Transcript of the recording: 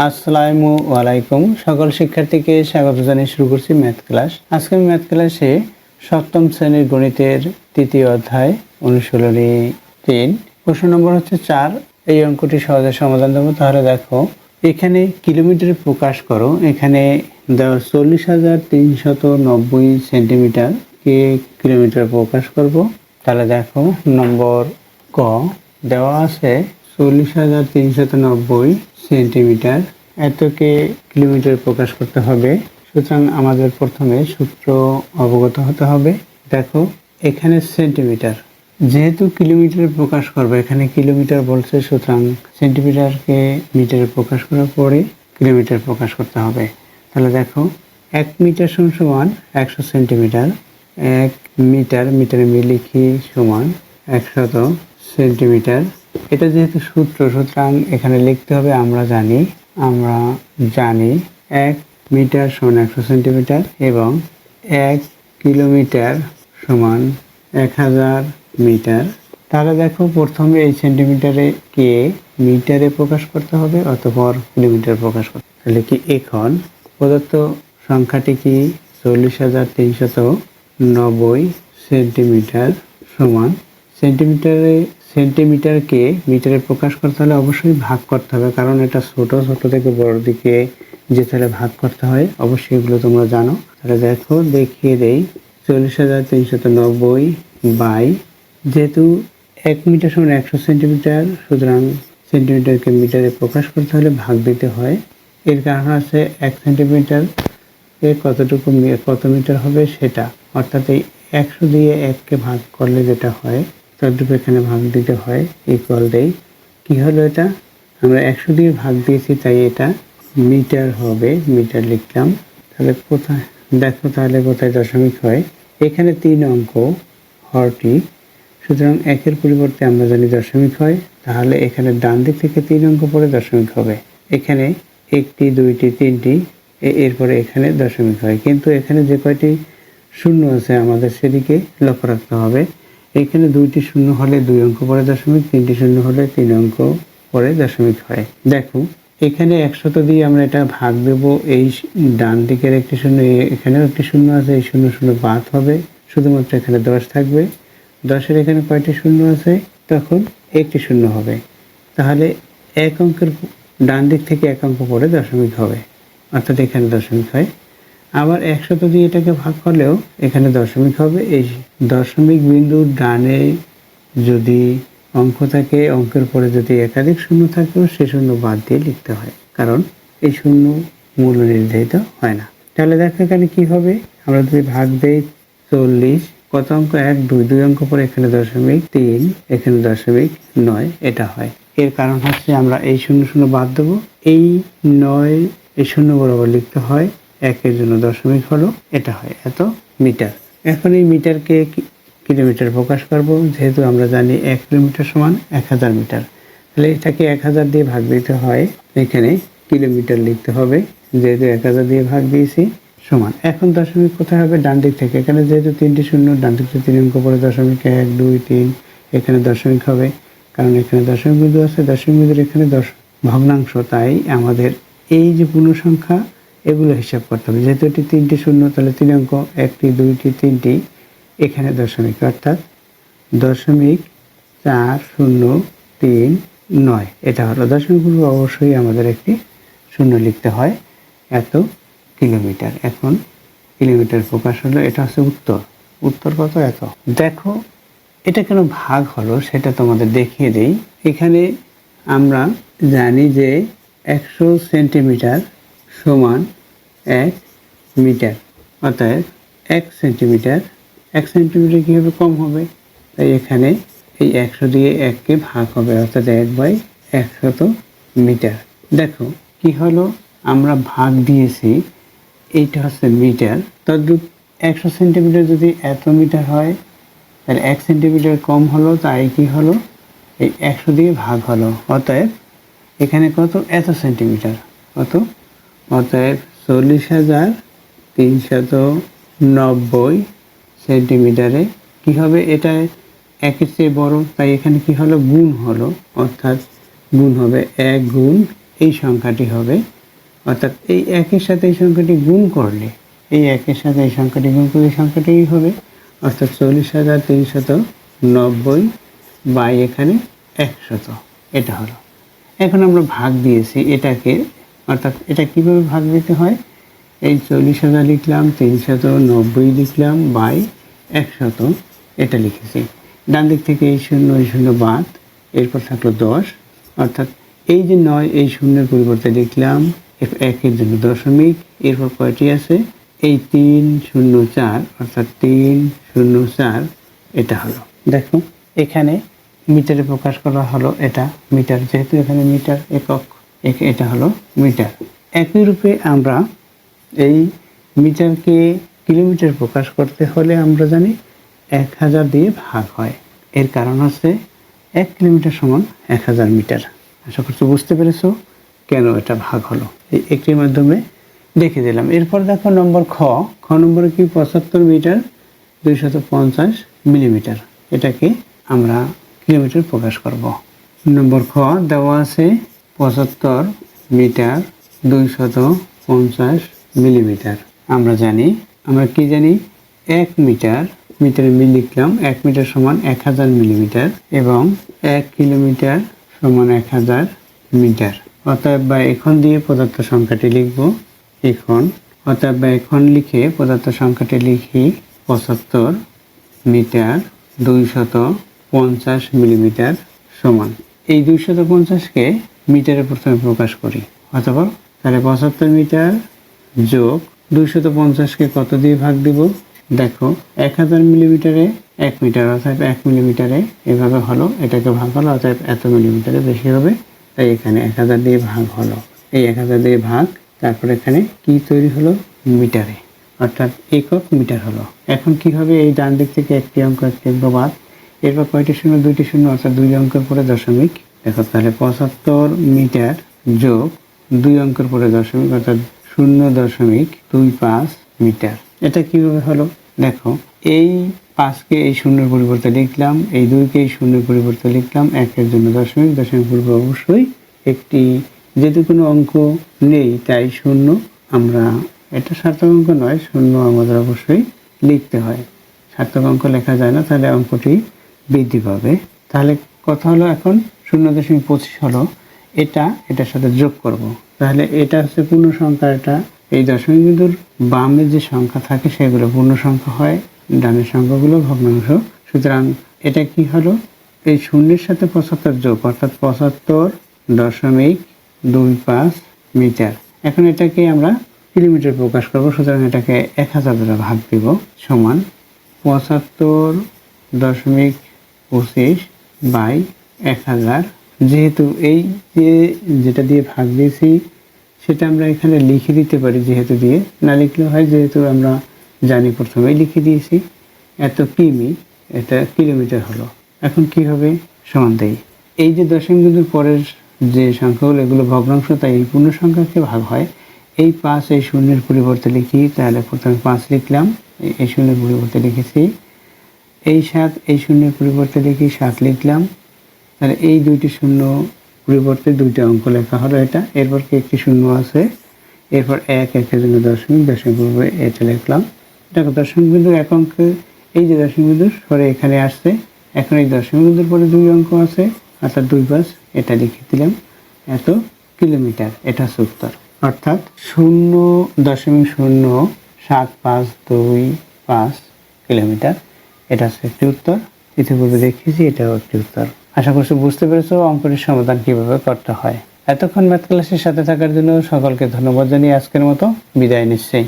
আসসালামু আলাইকুম। সকল শিক্ষার্থীকে স্বাগত জানিয়ে শুরু করছি ম্যাথ ক্লাস। আজকে আমি ম্যাথ ক্লাসে সপ্তম শ্রেণীর গণিতের তৃতীয় অধ্যায় অনুশীলনী 3 প্রশ্ন নম্বর হচ্ছে 4। এই অঙ্কটি সহজে সমাধান দেবো। তাহলে দেখো, এখানে কিলোমিটারে প্রকাশ করো। এখানে দেওয়া 40,390 সেন্টিমিটার কে কিলোমিটার প্রকাশ করব। তাহলে দেখো নম্বর ক দেওয়া আছে 40,390 সেন্টিমিটার এতকে কিলোমিটার প্রকাশ করতে হবে। সুতরাং আমাদের প্রথমে সূত্র অবগত হতে হবে। দেখো এখানে সেন্টিমিটার, যেহেতু কিলোমিটারে প্রকাশ করবে, এখানে কিলোমিটার বলছে, সুতরাং সেন্টিমিটারকে মিটারে প্রকাশ করার পরে কিলোমিটার প্রকাশ করতে হবে। তাহলে দেখো 1 মিটার সমান 100 সেন্টিমিটার। 1 মিটার, মিটারে লিখি সমান 100 সেন্টিমিটার। এটা যেহেতু সূত্র, সুতরাং এখানে লিখতে হবে আমরা জানি 1 মিটার সমান 100 সেন্টিমিটার এবং 1 কিলোমিটার সমান 1000 মিটার। তাহলে দেখো প্রথমে এই সেন্টিমিটারে কে মিটারে প্রকাশ করতে হবে, অতঃপর কিলোমিটার প্রকাশ করতে হবে। তাহলে কি এখন প্রদত্ত সংখ্যাটি কি 40,390 সেন্টিমিটার সমান সেন্টিমিটারকে মিটারে প্রকাশ করতে হলে অবশ্যই ভাগ করতে হবে, কারণ এটা ছোট থেকে বড় দিকে যেতে হলে ভাগ করতে হয়। অবশ্যই এগুলো তোমরা জানো। তাহলে দেখো দেখিয়ে দেই, 40,390 বাই, যেহেতু 1 মিটার সমান 100 সেন্টিমিটার, সুতরাং সেন্টিমিটারকে মিটারে প্রকাশ করতে হলে ভাগ দিতে হয়। এর কারণ আছে 1 সেন্টিমিটার কত মিটার হবে সেটা, অর্থাৎ এই 100 দিয়ে 1কে ভাগ করলে যেটা হয় ততটুকু এখানে ভাগ দিতে হয়। ইকুয়াল দেই, কি হলো এটা, আমরা 100 দিয়ে ভাগ দিয়েছি তাই এটা মিটার হবে, মিটার লিখলাম। তাহলে কোথায় দেখো, তাহলে কোথায় দশমিক হয়, এখানে 3 অঙ্ক হরটি, সুতরাং 1-এর পরিবর্তে আমরা জানি দশমিক হয়। তাহলে এখানে ডান দিক থেকে 3 অঙ্ক পরে দশমিক হবে। এখানে 1টি 2টি 3টি, এরপরে এখানে দশমিক হয়। কিন্তু এখানে যে কয়টি শূন্য আছে আমাদের সেদিকে লক্ষ্য রাখতে হবে। এখানে 2টি শূন্য হলে 2 অঙ্ক পরে দশমিক, 3টি শূন্য হলে 3 অঙ্ক পরে দশমিক হয়। দেখো এখানে 100 দিয়ে আমরা এটা ভাগ দেব। এই ডান দিকের একটি শূন্য, এখানেও একটি শূন্য আছে, এই শূন্য শূন্য বাদ হবে, শুধুমাত্র এখানে 10 থাকবে। 10-এর এখানে কয়টি শূন্য আছে, তখন একটি শূন্য হবে। তাহলে 1 অঙ্কের ডান দিক থেকে 1 অঙ্ক পরে দশমিক হবে, অর্থাৎ এখানে দশমিক হয়। আবার 100 দিয়ে এটাকে ভাগ করলেও এখানে দশমিক হবে। এই দশমিক বিন্দুর ডানে যদি অঙ্ক থাকে, অঙ্কের পরে যদি একাধিক শূন্য থাকেও সে শূন্য বাদ দিয়ে লিখতে হয়, কারণ এই শূন্য মূল্য নির্ধারিত হয় না। তাহলে দেখো এখানে কি হবে, আমরা যদি ভাগ দেই 40, কত অঙ্ক 1 2, 2 অঙ্ক পরে এখানে দশমিক 3, এখানে দশমিক 9, এটা হয়। এর কারণ হচ্ছে আমরা এই শূন্য শূন্য বাদ দেবো, এই 9 এই শূন্য বরাবর লিখতে হয়, 1-এর জন্য দশমিক হলো, এটা হয় এত মিটার। এখন এই মিটারকে কিলোমিটার প্রকাশ করব, যেহেতু আমরা জানি 1 কিলোমিটার সমান 1000 মিটার। তাহলে এটাকে 1000 দিয়ে ভাগ দিতে হয়, এখানে কিলোমিটার লিখতে হবে, যেহেতু 1000 দিয়ে ভাগ দিয়েছি সমান। এখন দশমিক কোথায় হবে, ডান দিক থেকে। এখানে যেহেতু 3টি শূন্য, ডান দিক থেকে 3 অঙ্ক পরে দশমিক 1 2 3, এখানে দশমিক হবে, কারণ এখানে দশমিক বিন্দু আছে। দশমিক বিন্দুর এখানে ভগ্নাংশ, তাই আমাদের এই যে পূর্ণ সংখ্যা এগুলো হিসাব করতে হবে। যেহেতু এটি 3টি শূন্য, তাহলে 3 অঙ্ক, 1টি 2টি 3টি, এখানে দশমিক, অর্থাৎ 0.4039, এটা হলো দশমিক পূর্বে অবশ্যই আমাদের একটি শূন্য লিখতে হয়, এত কিলোমিটার। এখন কিলোমিটার প্রকাশ হলো, এটা হচ্ছে উত্তর কত, এত। দেখো এটা কেন ভাগ হলো সেটা তোমাদের দেখিয়ে দেই। এখানে আমরা জানি যে 100 সেন্টিমিটার সমান 1 মিটার, অর্থাৎ 1 সেন্টিমিটার কীভাবে কম হবে, তাই এখানে এই 100 দিয়ে 1কে ভাগ হবে, অর্থাৎ 1/100 মিটার। দেখো কি হলো, আমরা ভাগ দিয়েছি, এইটা হচ্ছে মিটার, তদ্রূপ 100 সেন্টিমিটার যদি এত মিটার হয়, তাহলে 1 সেন্টিমিটার কম হলো, তাই কি হলো, এই 100 দিয়ে ভাগ হলো, অতএব এখানে কত, এত সেন্টিমিটার, কত, অতএব 40,390 সেন্টিমিটারে কি হবে, এটা 1-এর চেয়ে বড়, তাই এখানে কি হলো, গুণ হলো, অর্থাৎ গুণ হবে 1 গুণ এই সংখ্যাটি হবে, অর্থাৎ এই একের সাথে এই সংখ্যাটি গুণ করলে, এই একের সাথে এই সংখ্যাটি গুণ করলে সংখ্যাটি হবে, অর্থাৎ 40,390 বাই এখানে 100, এটা হলো। এখন আমরা ভাগ দিয়েছি এটাকে, অর্থাৎ এটা কিভাবে ভাগ দিতে হয়, এই 40,000 লিখলাম, 390 লিখলাম বাই 100 এটা লিখেছি। ডান দিক থেকে এই শূন্য বাদ, এরপর থাকলো 10, অর্থাৎ এই যে 9 এই শূন্যের পরিবর্তে লিখলাম একের জন্য দশমিক, এরপর কয়টি আছে, এই 304, অর্থাৎ 304 এটা হলো। দেখো এখানে মিটারে প্রকাশ করা হলো, এটা মিটার, যেহেতু এখানে মিটার একক, এটা হলো মিটার। একই রূপে আমরা এই মিটারকে কিলোমিটার প্রকাশ করতে হলে আমরা জানি 1000 দিয়ে ভাগ হয়। এর কারণ হচ্ছে 1 কিলোমিটার সমান 1000 মিটার। আশা করছি বুঝতে পেরেছো কেন এটা ভাগ হলো, এই একটির মাধ্যমে দেখে দিলাম। এরপর দেখো নম্বর খ নম্বরে কি 75 মিটার 250 মিলিমিটার, এটাকে আমরা কিলোমিটার প্রকাশ করব। নম্বর খ দেওয়া আছে 75 মিটার 250 মিলিমিটার। আমরা কি জানি 1 মিটার, মিটারে মিল লিখলাম, 1 মিটার সমান 1000 মিলিমিটার এবং 1 কিলোমিটার সমান 1000 মিটার। অতএব বা এখন দিয়ে পদার্থ সংখ্যাটি লিখব, অতএব এখন লিখে পদার্থ সংখ্যাটি লিখি 75 মিটার 250 মিলিমিটার সমান, এই 250কে মিটারে প্রথমে প্রকাশ করি, অথবা তাহলে 75 মিটার যোগ 250কে কত দিয়ে ভাগ দিব, দেখো 1000 মিলিমিটারে 1 মিটার, অর্থাৎ 1 মিলিমিটারে এভাবে হলো, এটাকে ভাগ হলো, অর্থাৎ এত মিলিমিটারে বেশি হবে, তাই এখানে 1000 দিয়ে ভাগ হলো। এই 1000 দিয়ে ভাগ, তারপর এখানে কি তৈরি হলো, মিটারে, অর্থাৎ একক মিটার হলো। এখন কি হবে, এই ডান দিক থেকে একটি অঙ্ক বাদ, এরপর কয়টি শূন্য, 2টি শূন্য, অর্থাৎ 2 অঙ্কের পরে দশমিক। দেখো তাহলে 75 মিটার যোগ 2 অঙ্কের পরে দশমিক, অর্থাৎ 0.25 মিটার। এটা কিভাবে হলো, দেখো এই 5কে এই শূন্যের পরিবর্তে লিখলাম, এই 2কে এই শূন্যের পরিবর্তে লিখলাম, 1-এর জন্য দশমিক, দশমিক পূর্বে অবশ্যই একটি, যেহেতু কোনো অঙ্ক নেই তাই শূন্য, আমরা এটা সার্থক অঙ্ক নয়, শূন্য আমাদের অবশ্যই লিখতে হয়, সার্থক অঙ্ক লেখা যায় না, তাহলে অঙ্কটি বৃদ্ধি পাবে। তাহলে কথা হলো এখন 0.25 হলো, এটার সাথে যোগ করব, তাহলে এটা হচ্ছে পূর্ণ সংখ্যা, এটা এই দশমিক বিন্দুর বামে যে সংখ্যা থাকে সেগুলো পূর্ণ সংখ্যা হয়, ডানের সংখ্যাগুলো ভগ্নাংশ। সুতরাং এটা কি হলো, এই শূন্যের সাথে 75 যোগ, অর্থাৎ 75.25 মিটার। এখন এটাকে আমরা কিলোমিটার প্রকাশ করব, সুতরাং এটাকে 1000 দ্বারা ভাগ দিব, সমান 75.25 বাই 1000। যেহেতু এই যেটা দিয়ে ভাগ দিয়েছি সেটা আমরা এখানে লিখে দিতে পারি, যেহেতু দিয়ে না লিখলেও হয়, যেহেতু আমরা জানি প্রথমেই লিখে দিয়েছি, এত কিমি, এটা কিলোমিটার হলো। এখন কি হবে, সমান দেই, এই যে দশমিক বিন্দুর পরের যে সংখ্যাগুলো এগুলো ভগ্নাংশ, তাই এই পূর্ণ সংখ্যাকে ভাগ হয়। এই 5 এই শূন্যের পরিবর্তে লিখি, তাহলে প্রথমে 5 লিখলাম, এই শূন্যের পরিবর্তে লিখেছি, এই 7 এই শূন্যের পরিবর্তে লিখি 7 লিখলাম, তাহলে এই 2টি শূন্য পরিবর্তে 2টা অঙ্ক লেখা হলো এটা, এরপর কি একটি শূন্য আছে, এরপর 1-1-এর জন্য দশমিক, দশমিক পূর্বে এটা লিখলাম। দেখো দশমিক বিন্দু এক অঙ্কে, এই যে দশমিক বিন্দু সরে এখানে আসছে, এখন এই দশমিক বিন্দুর পরে 2 অঙ্ক আছে, অর্থাৎ 2-5 এটা লিখে দিলাম, এত কিলোমিটার, এটা হচ্ছে উত্তর, অর্থাৎ 0.07525 কিলোমিটার, এটা হচ্ছে একটি উত্তর। ইতিপূর্বে দেখিয়েছি, এটাও একটি উত্তর। আশা করছি বুঝতে পেরেছো অঙ্কটির সমাধান কিভাবে করতে হয়। এতক্ষণ ম্যাথ ক্লাসের সাথে থাকার জন্য সকলকে ধন্যবাদ জানিয়ে আজকের মতো বিদায় নিচ্ছি।